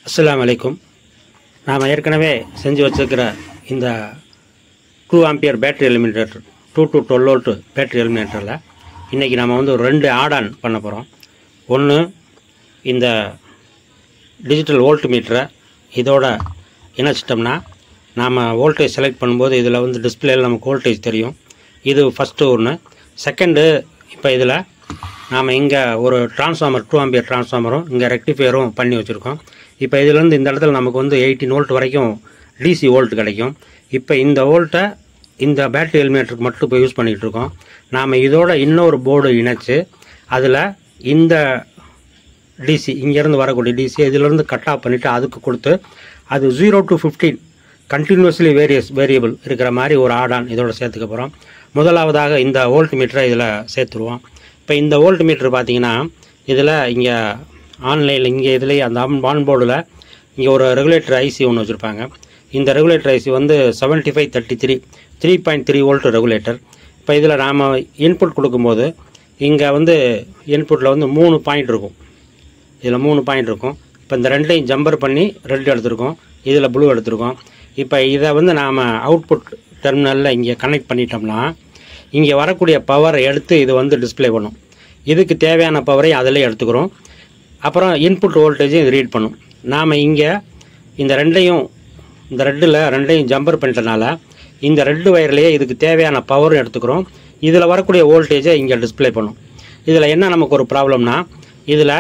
அஸ்ஸலாமு அலைக்கும். நாம் ஏற்கனவே செஞ்சு வச்சுருக்கிற இந்த 2 ampere battery eliminator 2 to 12 volt battery எலிமினேட்டரில் இன்றைக்கி நாம் வந்து ஒரு 2 ஆட் ஆன் பண்ண போகிறோம். ஒன்று, இந்த டிஜிட்டல் வோல்ட் மீட்டரை இதோட இணைச்சிட்டோம்னா நாம் வோல்டேஜ் செலக்ட் பண்ணும்போது இதில் வந்து டிஸ்பிளேயில் நமக்கு வோல்டேஜ் தெரியும். இது ஃபஸ்ட்டு ஒன்று. செகண்டு, இப்போ இதில் நாம் இங்கே ஒரு டிரான்ஸ்ஃபார்மர் 2 ஆம்பியர் டிரான்ஸ்ஃபார்மரும் இங்கே ரெக்டிஃபையரும் பண்ணி வச்சுருக்கோம். இப்போ இதிலேருந்து இந்த இடத்துல நமக்கு வந்து 18 வோல்ட் வரைக்கும் டிசி வோல்ட் கிடைக்கும். இப்போ இந்த வோல்ட்டை இந்த பேட்டரி எலிமினேட்டருக்கு மட்டும் இப்போ யூஸ் பண்ணிகிட்டு இருக்கோம். நாம் இதோட இன்னொரு போர்டு இணைச்சி அதில் இந்த டிசி இங்கேருந்து வரக்கூடிய டிசி இதிலேருந்து கட் ஆஃப் பண்ணிவிட்டு அதுக்கு கொடுத்து அது 0 to 15 கண்டினியூஸ்லி வேரியபிள் இருக்கிற மாதிரி ஒரு ஆட் ஆன் இதோட சேர்த்துக்க போகிறோம். முதலாவதாக இந்த வோல்ட் மீட்டரை இதில் சேர்த்துருவோம். இப்போ இந்த வோல்ட் மீட்டர் பார்த்தீங்கன்னா இதில் இங்கே ஆன்லைனில் இங்கே இதுலேயே அந்த ஆன் போர்டில் இங்கே ஒரு ரெகுலேட்டர் ஐசி ஒன்று வச்சுருப்பாங்க. இந்த ரெகுலேட்டர் ஐசி வந்து 7533 3.3 வோல்ட் ரெகுலேட்டர். இப்போ இதில் நாம் இன்புட் கொடுக்கும்போது இங்கே வந்து இன்புட்டில் வந்து 3 பாயிண்ட் இருக்கும். இதில் 3 பாயிண்ட் இருக்கும். இப்போ இந்த ரெண்டையும் ஜம்பர் பண்ணி ரெட் எடுத்துருக்கோம், இதில் ப்ளூ எடுத்துருக்கோம். இப்போ இதை வந்து நாம் அவுட்புட் டெர்மினலில் இங்கே கனெக்ட் பண்ணிட்டோம்னா இங்கே வரக்கூடிய பவரை எடுத்து இது வந்து டிஸ்பிளே பண்ணும். இதுக்கு தேவையான பவரை அதிலே எடுத்துக்கிறோம். அப்புறம் இன்புட் வோல்டேஜும் இது ரீட் பண்ணும். நாம் இங்கே இந்த ரெண்டையும் ஜம்பர் பண்ணிட்டனால இந்த ரெட்டு வயர்லேயே இதுக்கு தேவையான பவரும் எடுத்துக்கிறோம். இதில் வரக்கூடிய வோல்டேஜை இங்கே டிஸ்பிளே பண்ணும். இதில் என்ன நமக்கு ஒரு ப்ராப்ளம்னா இதில்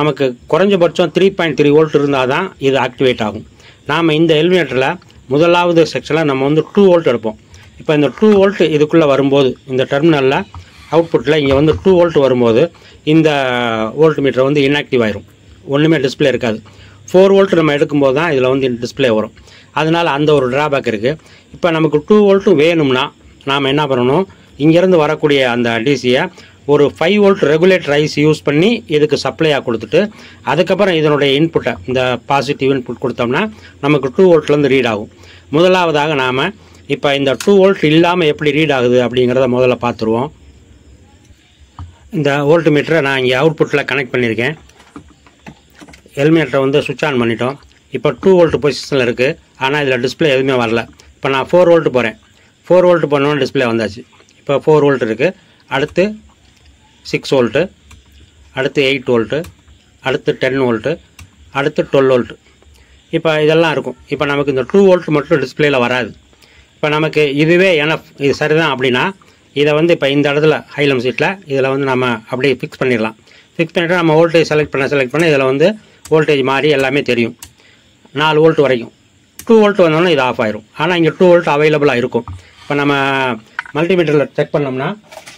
நமக்கு குறைஞ்சபட்சம் 3.3 வோல்ட் இருந்தால் தான் இது ஆக்டிவேட் ஆகும். நாம் இந்த எலிமினேட்டரில் முதலாவது செக்ஷனில் நம்ம வந்து 2 வோல்ட் எடுப்போம். இப்போ இந்த 2 வோல்ட் இதுக்குள்ளே வரும்போது இந்த டெர்மினலில் அவுட்புட்டில் இங்கே வந்து 2 வோல்ட் வரும்போது இந்த வோல்ட் மீட்டர் வந்து இன்ஆக்டிவ் ஆயிரும், ஒன்றுமே டிஸ்பிளே இருக்காது. 4 வோல்ட் நம்ம எடுக்கும்போது தான் இதில் வந்து டிஸ்பிளே வரும். அதனால் அந்த ஒரு ட்ராபேக் இருக்குது. இப்போ நமக்கு 2 வோல்ட்டு வேணும்னா நாம் என்ன பண்ணணும், இங்கேருந்து வரக்கூடிய அந்த டிசியை ஒரு 5 வோல்ட் ரெகுலேட்டர் ஐசி யூஸ் பண்ணி இதுக்கு சப்ளையாக கொடுத்துட்டு அதுக்கப்புறம் இதனுடைய இன்புட்டை இந்த பாசிட்டிவ் இன்புட் கொடுத்தோம்னா நமக்கு 2 வோல்ட்லேருந்து ரீட் ஆகும். முதலாவதாக நாம் இப்போ இந்த 2 வோல்ட் இல்லாமல் எப்படி ரீட் ஆகுது அப்படிங்கிறத முதல்ல பார்த்துருவோம். இந்த வோல்ட் மீட்டரை நான் இங்கே அவுட்புட்டில் கனெக்ட் பண்ணியிருக்கேன். எலிமினேட்டரை வந்து சுவிட்ச் ஆன் பண்ணிட்டோம். இப்போ 2 வோல்ட் பொசிஷனில் இருக்குது, ஆனால் இதில் டிஸ்பிளே எதுவுமே வரல. இப்போ நான் 4 வோல்ட் போகிறேன். 4 வோல்ட் போனோன்னு டிஸ்பிளே வந்தாச்சு. இப்போ 4 வோல்ட் இருக்குது, அடுத்து 6 வோல்ட்டு, அடுத்து 8 வோல்ட்டு, அடுத்து 10 வோல்ட்டு, அடுத்து 12 வோல்ட்டு. இப்போ இதெல்லாம் இருக்கும். இப்போ நமக்கு இந்த 2 வோல்ட் மட்டும் டிஸ்பிளேயில் வராது. இப்போ நமக்கு இதுவே இது சரிதான் அப்படின்னா இதை வந்து இப்போ இந்த இடத்துல ஹைலம் சீட்டில் இதில் வந்து நம்ம அப்படியே ஃபிக்ஸ் பண்ணிடலாம். ஃபிக்ஸ் பண்ணிவிட்டு நம்ம வோல்டேஜ் செலக்ட் பண்ண இதில் வந்து வோல்டேஜ் மாதிரி எல்லாமே தெரியும். 4 வோல்ட் வரைக்கும். 2 வோல்ட் வந்தோன்னா இது ஆஃப் ஆயிரும். ஆனால் இங்கே 2 வோல்ட் அவைலபிளாக இருக்கும். இப்போ நம்ம மல்டிமீட்டரில் செக் பண்ணோம்னா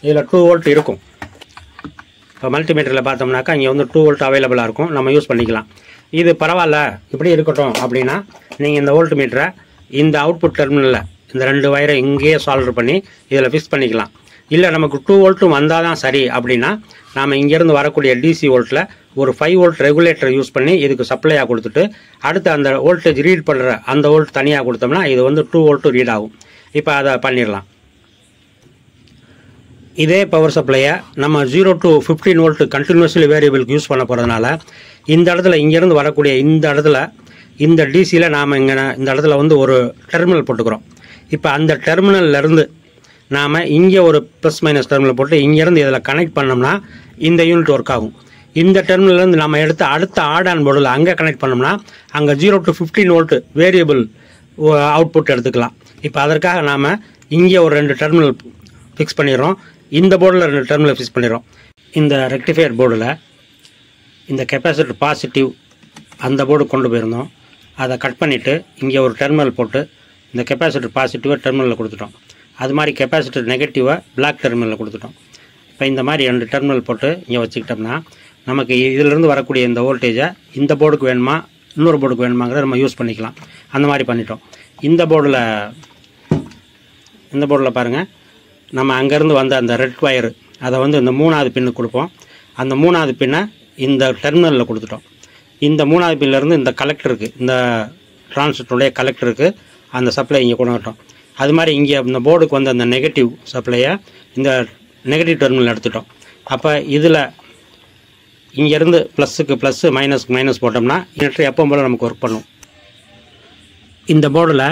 இதில் 2 வோல்ட் இருக்கும். இப்போ மல்டிமீட்டரில் பார்த்தோம்னாக்கா இங்கே வந்து 2 வோல்ட் அவைலபிளாக இருக்கும், நம்ம யூஸ் பண்ணிக்கலாம். இது பரவாயில்ல இப்படி இருக்கட்டும் அப்படின்னா நீங்கள் இந்த வோல்ட் மீட்டரை இந்த அவுட்புட் டெர்மினலில் இந்த 2 வயரை இங்கேயே சால்டர் பண்ணி இதில் ஃபிக்ஸ் பண்ணிக்கலாம். இல்லை நமக்கு 2 வோல்ட்டும் வந்தால் தான் சரி அப்படின்னா நாம் இங்கேருந்து வரக்கூடிய டிசி வோல்ட்டில் ஒரு 5 வோல்ட் ரெகுலேட்டர் யூஸ் பண்ணி இதுக்கு சப்ளையாக கொடுத்துட்டு அடுத்து அந்த வோல்டேஜ் ரீட் பண்ணுற அந்த வோல்ட் தனியாக கொடுத்தோம்னா இது வந்து 2 வோல்ட்டும் ரீட் ஆகும். இப்போ அதை பண்ணிடலாம். இதே பவர் சப்ளையை நம்ம 0 to 15 வோல்ட் கண்டினியூஸ்லி வேரியபிளுக்கு யூஸ் பண்ண போகிறதுனால இந்த இடத்துல இங்கேருந்து வரக்கூடிய இந்த இடத்துல இந்த டிசியில் நாம் இந்த இடத்துல வந்து ஒரு டெர்மினல் போட்டுக்கிறோம். இப்போ அந்த டெர்மினல்லேருந்து நாம் இங்கே ஒரு ப்ளஸ் மைனஸ் டெர்மினல் போட்டு இங்கேருந்து இதில் கனெக்ட் பண்ணோம்னா இந்த யூனிட் ஒர்க் ஆகும். இந்த டெர்மினல்லேருந்து நம்ம எடுத்து அடுத்த ஆட் ஆன் போர்டில் அங்கே கனெக்ட் பண்ணோம்னா அங்கே 0 to 15 வோல்ட் வேரியபிள் அவுட்புட் எடுத்துக்கலாம். இப்போ அதற்காக நாம் இங்கே ஒரு 2 டெர்மினல் ஃபிக்ஸ் பண்ணிடுறோம், இந்த போர்டில் 2 டெர்மினல் ஃபிக்ஸ் பண்ணிடுறோம். இந்த ரெக்டிஃபையர் போர்டில் இந்த கெப்பாசிட்டர் பாசிட்டிவ் அந்த போர்டு கொண்டு போயிருந்தோம், அதை கட் பண்ணிவிட்டு இங்கே ஒரு டெர்மினல் போட்டு இந்த கெப்பாசிட்டர் பாசிட்டிவை டெர்மினலில் கொடுத்துட்டோம். அது மாதிரி கெப்பாசிட்டர் நெகட்டிவை பிளாக் டெர்மினலில் கொடுத்துட்டோம். இப்போ இந்த மாதிரி 2 டெர்மினல் போட்டு இங்கே வச்சுக்கிட்டோம்னா நமக்கு இதிலிருந்து வரக்கூடிய இந்த வோல்டேஜை இந்த போர்டுக்கு வேணுமா இன்னொரு போர்டுக்கு வேணுமாங்கிறத நம்ம யூஸ் பண்ணிக்கலாம். அந்த மாதிரி பண்ணிட்டோம். இந்த போர்டில் பாருங்கள், நம்ம அங்கேருந்து வந்த அந்த ரெட் வயரு அதை வந்து இந்த 3வது பின்னுக்கு கொடுப்போம். அந்த 3வது பின்னை இந்த டெர்மினலில் கொடுத்துட்டோம். இந்த 3வது பின்னிலேருந்து இந்த கலெக்டருக்கு, இந்த டிரான்சிஸ்டருடைய கலெக்டருக்கு அந்த சப்ளை இங்கே கொண்டு வரட்டோம். அது மாதிரி இங்கே இந்த போர்டுக்கு வந்து அந்த நெகட்டிவ் சப்ளையை இந்த நெகட்டிவ் டெர்மினல் எடுத்துட்டோம். அப்போ இதில் இங்கேருந்து ப்ளஸ்ஸுக்கு ப்ளஸ்ஸு மைனஸ்க்கு மைனஸ் போட்டோம்னா இன்வெர்ட்டர் எப்போ போல் நமக்கு ஒர்க் பண்ணும். இந்த போர்டில்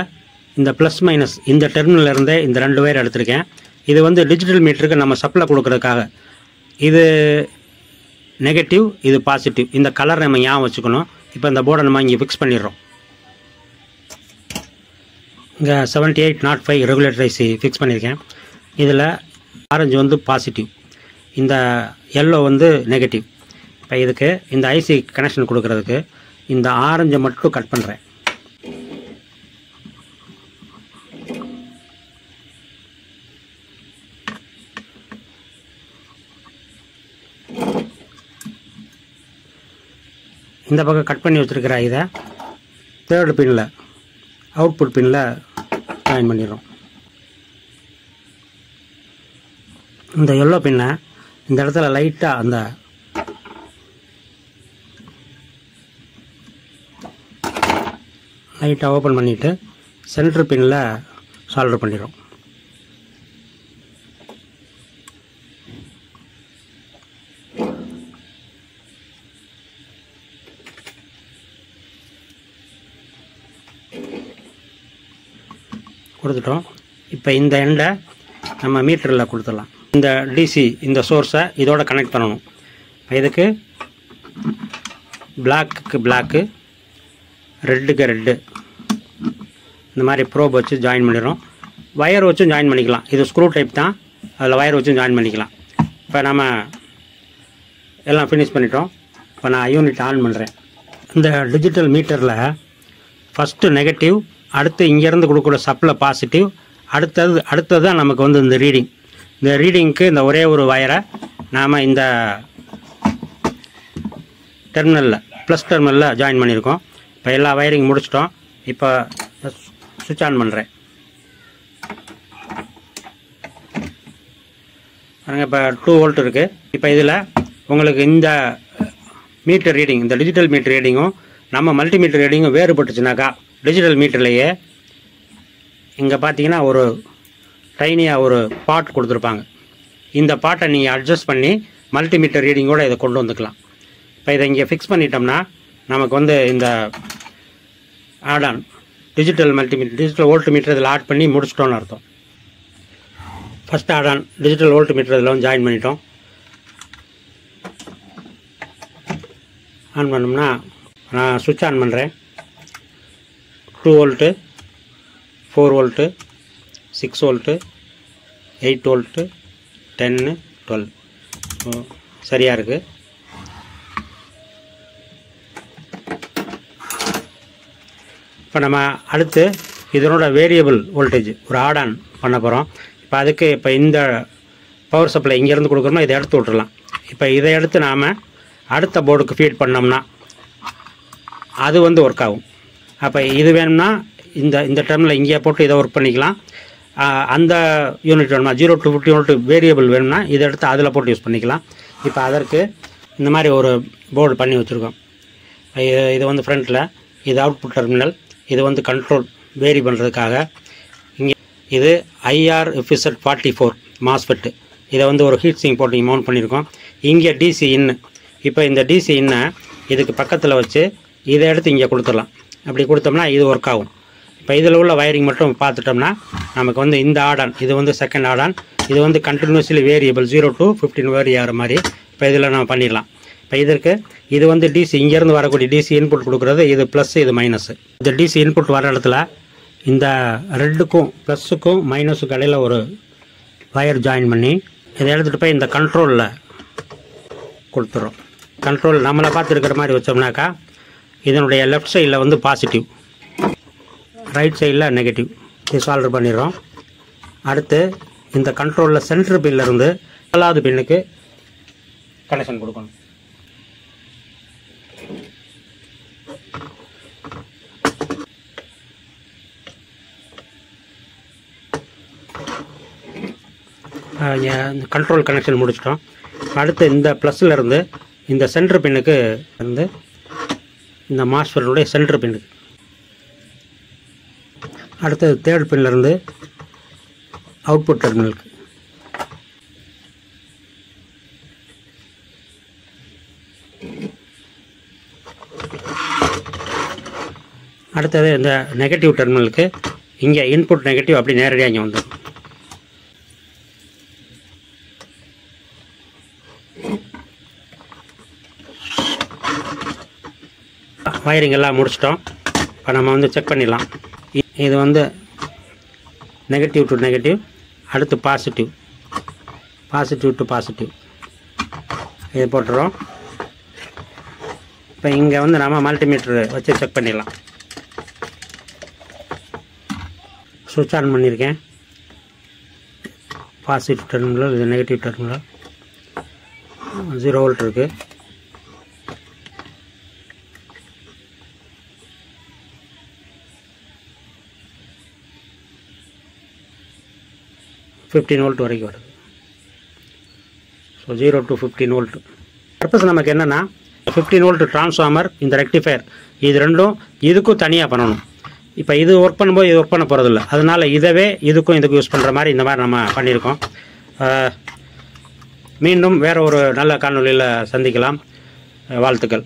இந்த ப்ளஸ் மைனஸ் இந்த டெர்மினல் இருந்தே இந்த 2 வயர் எடுத்திருக்கேன். இது வந்து டிஜிட்டல் மீட்டருக்கு நம்ம சப்ளை கொடுக்குறதுக்காக. இது நெகட்டிவ், இது பாசிட்டிவ். இந்த கலர் நம்ம ஞாபகம் வச்சுக்கணும். இப்போ இந்த போர்டை நம்ம இங்கே ஃபிக்ஸ் பண்ணிடுறோம். இங்கே 7805 ரெகுலேட்டர் ஐசி ஃபிக்ஸ் பண்ணியிருக்கேன். இதில் ஆரஞ்சு வந்து பாசிட்டிவ், இந்த எல்லோ வந்து நெகட்டிவ். இப்போ இதுக்கு இந்த ஐசி கனெக்ஷன் கொடுக்கறதுக்கு இந்த ஆரஞ்சை மட்டும் கட் பண்ணுறேன். இந்த பக்கம் கட் பண்ணி வச்சுருக்கிற இதை 3rd பின்னில் அவுட்புட் பின்னில் ஜாயின் பண்ணிடுறோம். இந்த எல்லோ பின்னை இந்த இடத்துல லைட்டாக அந்த லைட்டாக ஓப்பன் பண்ணிவிட்டு சென்டர் பின்னில் சால்டர் பண்ணிடுறோம். கொடுத்துட்டோம். இப்போ இந்த எண்டை நம்ம மீட்டரில் கொடுத்துடலாம். இந்த டிசி இந்த சோர்ஸை இதோட கனெக்ட் பண்ணணும். இதுக்கு பிளாக்குக்கு பிளாக்கு, ரெட்டுக்கு ரெட்டு, இந்த மாதிரி ப்ரோப் வச்சு ஜாயின் பண்ணிடுறோம். வயர் வச்சும் ஜாயின் பண்ணிக்கலாம். இது ஸ்க்ரூ டைப் தான், அதில் வயர் வச்சும் ஜாயின் பண்ணிக்கலாம். இப்போ நம்ம எல்லாம் ஃபினிஷ் பண்ணிட்டோம். இப்போ நான் யூனிட் ஆன் பண்ணுறேன். இந்த டிஜிட்டல் மீட்டரில் ஃபஸ்ட்டு நெகட்டிவ், அடுத்து இங்கேருந்து கொடுக்குற சப்ளை பாசிட்டிவ், அடுத்தது தான் நமக்கு வந்து இந்த ரீடிங். இந்த ரீடிங்க்கு இந்த ஒரே ஒரு வயரை நாம் இந்த டெர்மினலில் ப்ளஸ் டெர்மினலில் ஜாயின் பண்ணியிருக்கோம். இப்போ எல்லா வயரிங் முடிச்சிட்டோம். இப்போ சுவிட்ச் ஆன் பண்ணுறேன். பாருங்கள், இப்போ 2 வோல்ட் இருக்குது. இப்போ இதில் உங்களுக்கு இந்த மீட்டர் ரீடிங், இந்த டிஜிட்டல் மீட்டர் ரீடிங்கும் நம்ம மல்டிமீட்டர் ரீடிங்கும் வேறுபட்டுச்சுனாக்கா, டிஜிட்டல் மீட்டர்லேயே இங்கே பார்த்தீங்கன்னா ஒரு டைனியாக ஒரு பாட் கொடுத்துருப்பாங்க. இந்த பாட்டை நீங்கள் அட்ஜஸ்ட் பண்ணி மல்டிமீட்டர் ரீடிங்கோடு இதை கொண்டு வந்துக்கலாம். இப்போ இதை இங்கே ஃபிக்ஸ் பண்ணிட்டோம்னா நமக்கு வந்து இந்த ஆடான் டிஜிட்டல் வோல்ட் மீட்டர் இதில் ஆட் பண்ணி முடிச்சிட்டோன்னு அர்த்தம். First add-on digital volt metre இதில் வந்து ஜாயின் பண்ணிட்டோம். ஆன் பண்ணோம்னா நான் சுவிட்ச் ஆன் பண்ணுறேன். 2 வோல்ட்டு, 4 வோல்ட்டு, 6 வோல்ட்டு, 8 வோல்ட்டு, 10, 12 சரியாக இருக்குது. இப்போ நம்ம அடுத்து இதனோட வேரியபிள் வோல்டேஜ் ஒரு ஆடான் பண்ண போகிறோம். இப்போ அதுக்கு இப்போ இந்த பவர் சப்ளை இங்கேருந்து கொடுக்குறோம்னா இதை எடுத்து விட்டுறலாம். இப்போ இதை எடுத்து நாம் அடுத்த போர்டுக்கு ஃபீட் பண்ணோம்னா அது வந்து ஒர்க் ஆகும். அப்போ இது வேணும்னா இந்த டெர்மில் இங்கே போட்டு இதை ஒர்க் பண்ணிக்கலாம். அந்த யூனிட் வேணுமா 0 to 50 வோல்ட் வேரியபிள் வேணும்னா இதை எடுத்து அதில் போட்டு யூஸ் பண்ணிக்கலாம். இப்போ அதற்கு இந்த மாதிரி ஒரு போர்டு பண்ணி வச்சுருக்கோம். இது வந்து ஃப்ரண்ட்டில், இது அவுட்புட் டெர்மினல், இது வந்து கண்ட்ரோல் வேரி பண்ணுறதுக்காக. இங்கே இது IR FZ 44 மாஸ்ஃபெட்டு, இதை வந்து ஒரு ஹீட் சிங் போட்டு மவுண்ட் பண்ணியிருக்கோம். இங்கே டிசி இன்னு. இப்போ இந்த டிசி இன்னை இதுக்கு பக்கத்தில் வச்சு இதை எடுத்து இங்கே கொடுத்துடலாம். அப்படி கொடுத்தோம்னா இது ஒர்க் ஆகும். இப்போ இதில் உள்ள வயரிங் மட்டும் பார்த்துட்டோம்னா நமக்கு வந்து இந்த ஆடான், இது வந்து செகண்ட் ஆடான், இது வந்து கண்டினியூஸ்லி வேரியபிள் 0 to 15 வேரி ஆகிற மாதிரி இப்போ இதில் நம்ம பண்ணிடலாம். இப்போ இதற்கு இது வந்து டிசி இங்கேருந்து வரக்கூடிய டிசி இன்புட் கொடுக்குறது, இது ப்ளஸ் இது மைனஸ். இந்த டிசி இன்புட் வர இடத்துல இந்த ரெட்டுக்கும் ப்ளஸுக்கும் மைனஸுக்கும் இடையில் ஒரு வயர் ஜாயின் பண்ணி இதை எடுத்துகிட்டு போய் இந்த கண்ட்ரோலில் கொடுத்துறோம். கண்ட்ரோல் நம்மளை பார்த்துருக்கிற மாதிரி வச்சோம்னாக்கா இதனுடைய லெஃப்ட் சைடில் வந்து பாசிட்டிவ், ரைட் சைடில் நெகட்டிவ். இது சால்டர் பண்ணிடுறோம். அடுத்து இந்த கண்ட்ரோலில் சென்டர் பின்னிலேருந்து 4வது பின்னுக்கு கனெக்ஷன் கொடுக்கணும். கண்ட்ரோல் கனெக்ஷன் முடிச்சிட்டோம். அடுத்து இந்த ப்ளஸ்ஸில் இருந்து இந்த சென்டர் பின்னுக்கு வந்து இந்த மாஸ்ஃபெட்டுடைய சென்டர் பின்னுக்கு, அடுத்தது 3rd பின்னிலேருந்து அவுட்புட் டெர்மினலுக்கு. அடுத்தது இந்த நெகட்டிவ் டெர்மினலுக்கு இங்கே இன்புட் நெகட்டிவ் அப்படி நேரடியாக இங்கே வந்துடும். வயரிங் எல்லாம் முடிச்சிட்டோம். இப்போ நம்ம வந்து செக் பண்ணிடலாம். இது வந்து நெகட்டிவ் டு நெகட்டிவ், அடுத்து பாசிட்டிவ் டு பாசிட்டிவ் இது போட்டுறோம். இப்போ இங்கே வந்து நம்ம மல்டிமீட்டர் வச்சு செக் பண்ணிடலாம். சுவிட்ச் ஆன் பண்ணியிருக்கேன். பாசிட்டிவ் டெர்மினல், இது நெகட்டிவ் டெர்மினல். 0 வோல்ட் இருக்குது. $15 வோல்ட் வரைக்கும் வருது. So 0 to 15 volt. பர்பஸ் நமக்கு என்னென்னா 15 வோல்ட் ட்ரான்ஸ்ஃபார்மர், இந்த ரெக்டிஃபயர், இது ரெண்டும் இதுக்கும் தனியாக பண்ணணும். இப்போ இது ஒர்க் பண்ணும்போது இது ஒர்க் பண்ண போகிறதில்ல. அதனால் இதவே இதுக்கும் யூஸ் பண்ணுற மாதிரி இந்த மாதிரி நம்ம பண்ணியிருக்கோம். மீண்டும் வேறு ஒரு நல்ல காணொளியில் சந்திக்கலாம். வாழ்த்துக்கள்.